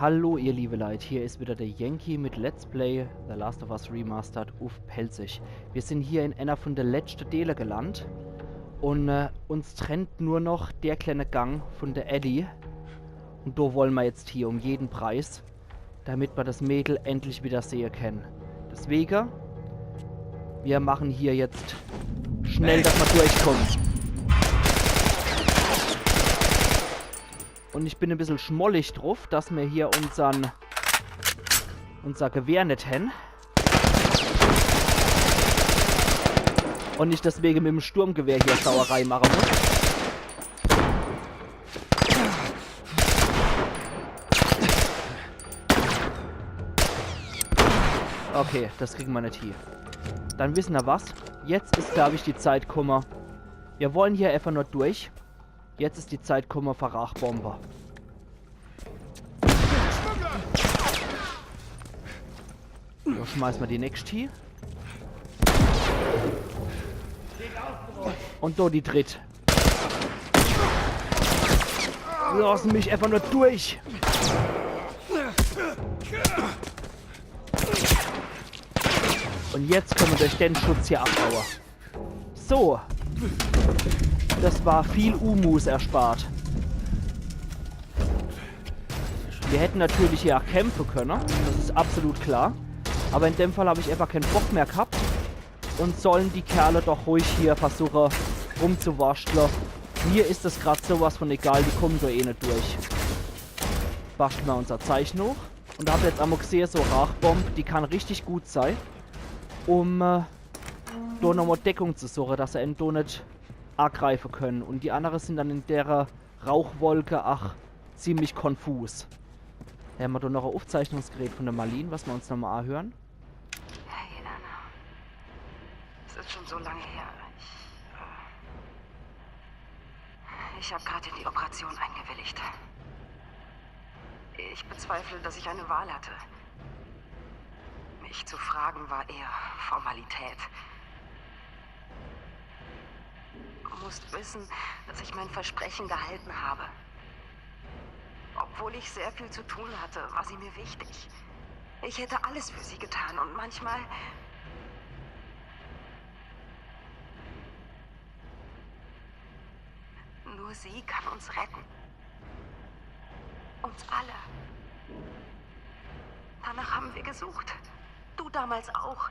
Hallo ihr liebe Leute, hier ist wieder der Yankee mit Let's Play The Last of Us Remastered auf Pelzig. Wir sind hier in einer von der letzten Teile gelandet und uns trennt nur noch der kleine Gang von der Ellie. Und da wollen wir jetzt hier um jeden Preis, damit wir das Mädel endlich wieder sehen können. Deswegen, wir machen hier jetzt schnell, dass wir durchkommen. Und ich bin ein bisschen schmollig drauf, dass wir hier unser Gewehr nicht haben. Und ich deswegen mit dem Sturmgewehr hier Sauerei machen muss. Okay, das kriegen wir nicht hier. Dann wissen wir was. Jetzt ist, glaube ich, die Zeit gekommen. Wir wollen hier einfach nur durch. Jetzt ist die Zeit gekommen für Rachbomber. So, schmeißen wir die nächste hier. Und da die dritte. Lassen mich einfach nur durch. Und jetzt können wir durch den Schutz hier abbauen. So. Das war viel Umus erspart. Wir hätten natürlich hier auch kämpfen können. Das ist absolut klar. Aber in dem Fall habe ich einfach keinen Bock mehr gehabt. Und sollen die Kerle doch ruhig hier versuchen rumzuwaschteln. Mir ist das gerade sowas von egal. Die kommen da eh nicht durch. Basteln wir unser Zeichen hoch. Und da habt ihr jetzt einmal gesehen, so Rachbomb. Die kann richtig gut sein. Um da nochmal Deckung zu suchen, dass er da nicht angreifen können. Und die anderen sind dann in der Rauchwolke ziemlich konfus. Da haben wir da noch ein Aufzeichnungsgerät von der Marlene, was wir uns nochmal anhören. Hey, Anna. Es ist schon so lange her. Ich habe gerade in die Operation eingewilligt. Ich bezweifle, dass ich eine Wahl hatte. Mich zu fragen war eher Formalität. Du musst wissen, dass ich mein Versprechen gehalten habe. Obwohl ich sehr viel zu tun hatte, war sie mir wichtig. Ich hätte alles für sie getan und manchmal... Nur sie kann uns retten. Uns alle. Danach haben wir gesucht. Du damals auch.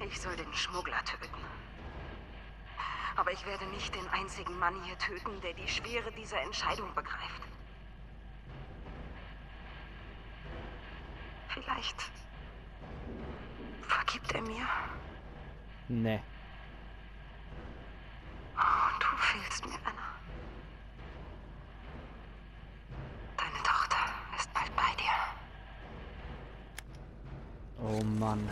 Ich soll den Schmuggler töten. Aber ich werde nicht den einzigen Mann hier töten, der die Schwere dieser Entscheidung begreift. Vielleicht vergibt er mir. Nee. Oh, du fehlst mir, Anna. Deine Tochter ist bald bei dir. Oh Mann.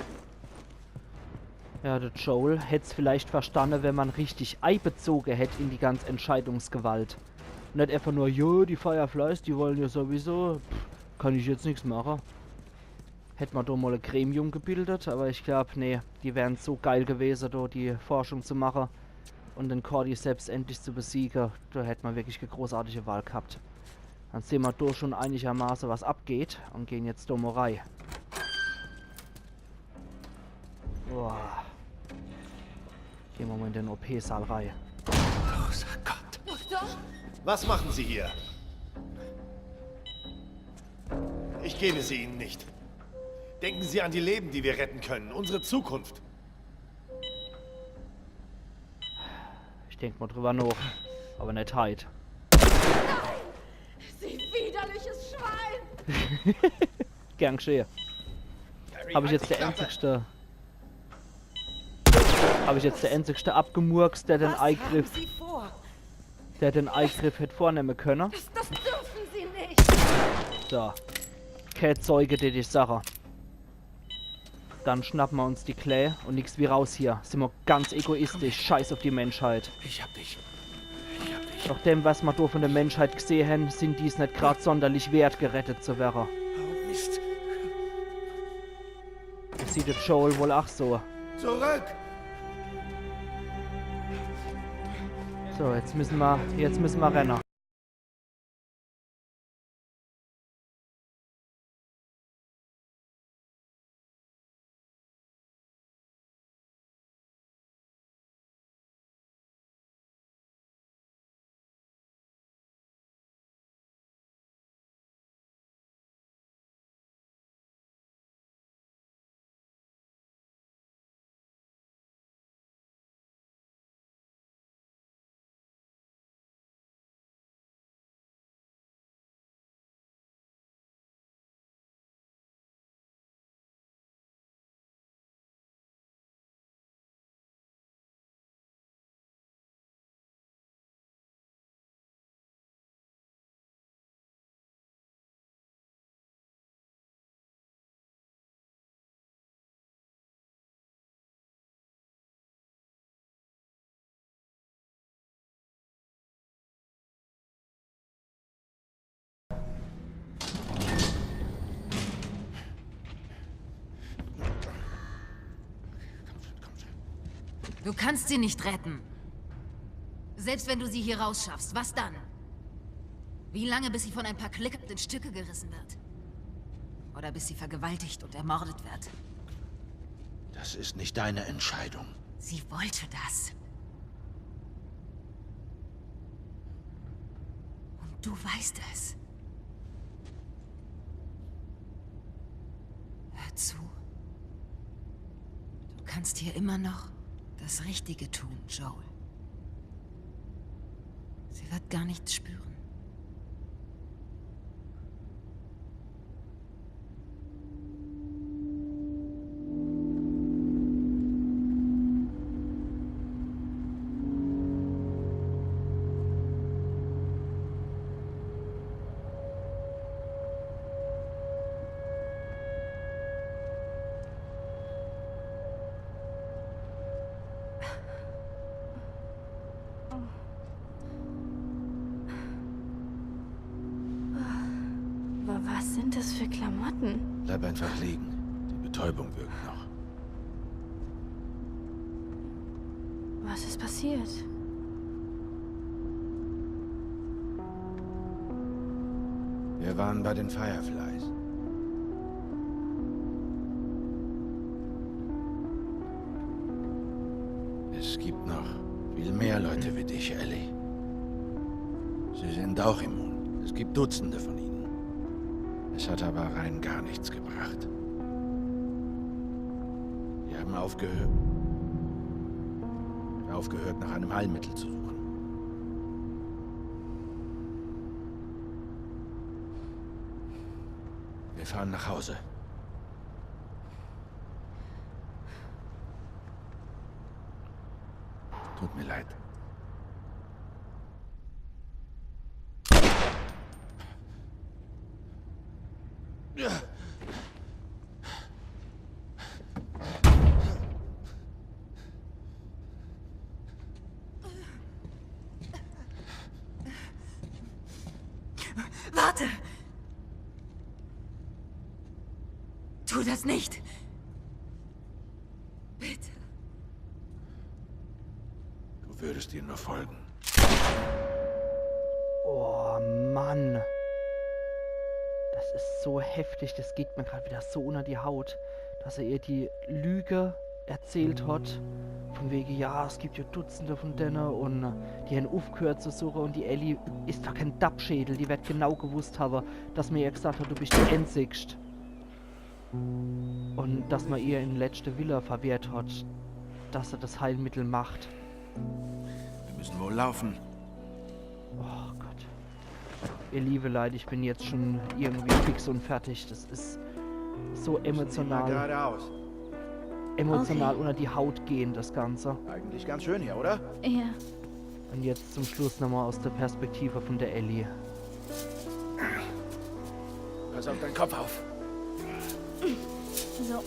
Ja, der Joel hätte es vielleicht verstanden, wenn man richtig einbezogen hätte in die ganze Entscheidungsgewalt. Nicht einfach nur, jo, die Fireflies, die wollen ja sowieso, kann ich jetzt nichts machen. Hätte man da mal ein Gremium gebildet, aber ich glaube, nee, die wären so geil gewesen, da die Forschung zu machen und den Cordy selbst endlich zu besiegen. Da hätte man wirklich eine großartige Wahl gehabt. Dann sehen wir da schon einigermaßen, was abgeht und gehen jetzt da mal rein. Boah. Gehen wir mal in den OP-Saal rein. Großer Gott. Doktor? Was machen Sie hier? Ich gebe sie Ihnen nicht. Denken Sie an die Leben, die wir retten können. Unsere Zukunft. Ich denke mal drüber nach. Aber nicht heute. Sie widerliches Schwein! Gern geschehen. Habe ich jetzt der einzigste... Habe ich jetzt der einzigste abgemurkst, der den Was Eingriff... haben Sie vor? Der den Eingriff hätte vornehmen können. Das dürfen Sie nicht! So. Kein Zeuge, die dich Sache. Dann schnappen wir uns die Klee und nix wie raus hier. Sind wir ganz egoistisch. Scheiß auf die Menschheit. Ich hab dich. Ich hab dich. Nach dem, was wir da von der Menschheit gesehen haben, sind dies nicht gerade sonderlich wert, gerettet zu werden. Oh Mist. Das sieht der Joel wohl auch so. Zurück! So, jetzt müssen wir rennen. Du kannst sie nicht retten. Selbst wenn du sie hier rausschaffst, was dann? Wie lange, bis sie von ein paar Klickern in Stücke gerissen wird? Oder bis sie vergewaltigt und ermordet wird? Das ist nicht deine Entscheidung. Sie wollte das. Und du weißt es. Hör zu. Du kannst hier immer noch das Richtige tun, Joel. Sie wird gar nichts spüren. Was sind das für Klamotten? Bleib einfach liegen. Die Betäubung wirkt noch. Was ist passiert? Wir waren bei den Fireflies. Es gibt noch viel mehr Leute wie dich, Ellie. Sie sind auch immun. Es gibt Dutzende von ihnen. Es hat aber rein gar nichts gebracht. Wir haben aufgehört, nach einem Heilmittel zu suchen. Wir fahren nach Hause. Tut mir leid. Warte! Tu das nicht! Bitte. Du würdest ihr nur folgen. Oh Mann. Das ist so heftig, das geht mir gerade wieder so unter die Haut, dass er ihr die Lüge erzählt hat. Von wegen, ja, es gibt ja Dutzende von denen und die haben aufgehört zu suchen und die Ellie ist doch kein Dappschädel, die wird genau gewusst haben, dass mir ihr gesagt hat, du bist die Einzigste. Und dass man ihr in letzte Villa verwehrt hat, dass er das Heilmittel macht. Wir müssen wohl laufen. Oh Gott. Ihr liebe Leid, ich bin jetzt schon irgendwie fix und fertig. Das ist so emotional. Geradeaus. Emotional unter die Haut gehen, das Ganze. Eigentlich ganz schön hier, oder? Ja. Und jetzt zum Schluss nochmal aus der Perspektive von der Ellie. Pass auf deinen Kopf auf. So,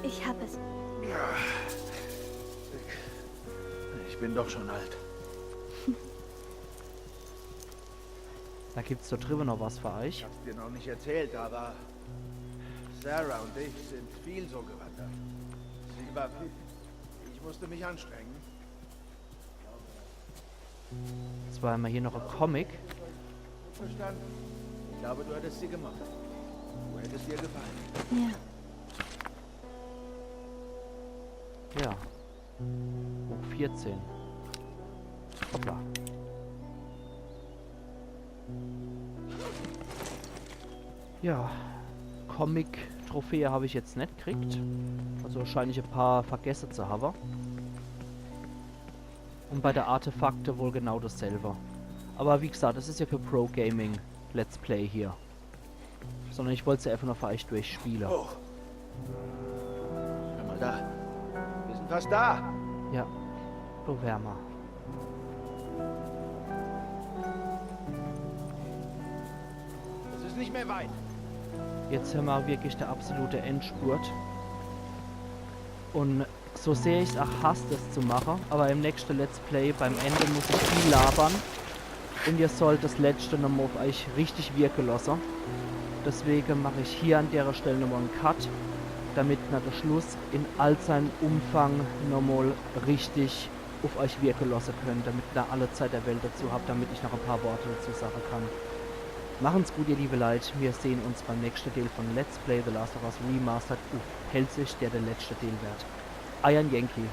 ich hab es. Ich bin doch schon alt. Da gibt's da drüben noch was für euch. Ich hab's dir noch nicht erzählt, aber Sarah und ich sind viel so gewandert. Sie war fit. Ich musste mich anstrengen. Jetzt war immer hier noch ein Comic. Verstanden. Ich glaube, du hättest sie gemacht. Du hättest dir gefallen. Ja. Ja. Buch 14. Hoppla. Ja. Comic-Trophäe habe ich jetzt nicht gekriegt. Also scheine ich ein paar vergessen zu haben. Und bei der Artefakte wohl genau dasselbe. Aber wie gesagt, das ist ja für Pro Gaming Let's Play hier. Sondern ich wollte es ja einfach nur für euch durchspielen. Hoch. Hör mal da. Wir sind fast da. Ja. So wärmer. Es ist nicht mehr weit. Jetzt haben wir wirklich der absolute Endspurt. Und so sehr ich es auch hasse, das zu machen, aber im nächsten Let's Play beim Ende muss ich viel labern. Und ihr sollt das letzte nochmal auf euch richtig wirken lassen. Deswegen mache ich hier an der Stelle nochmal einen Cut, damit nach der Schluss in all seinem Umfang nochmal richtig auf euch wirken lassen könnt, damit ihr alle Zeit der Welt dazu habt, damit ich noch ein paar Worte dazu sagen kann. Machen's gut, ihr liebe Leute. Wir sehen uns beim nächsten Teil von Let's Play The Last of Us Remastered. Hält sich der letzte Teil wert. Iron Yankee.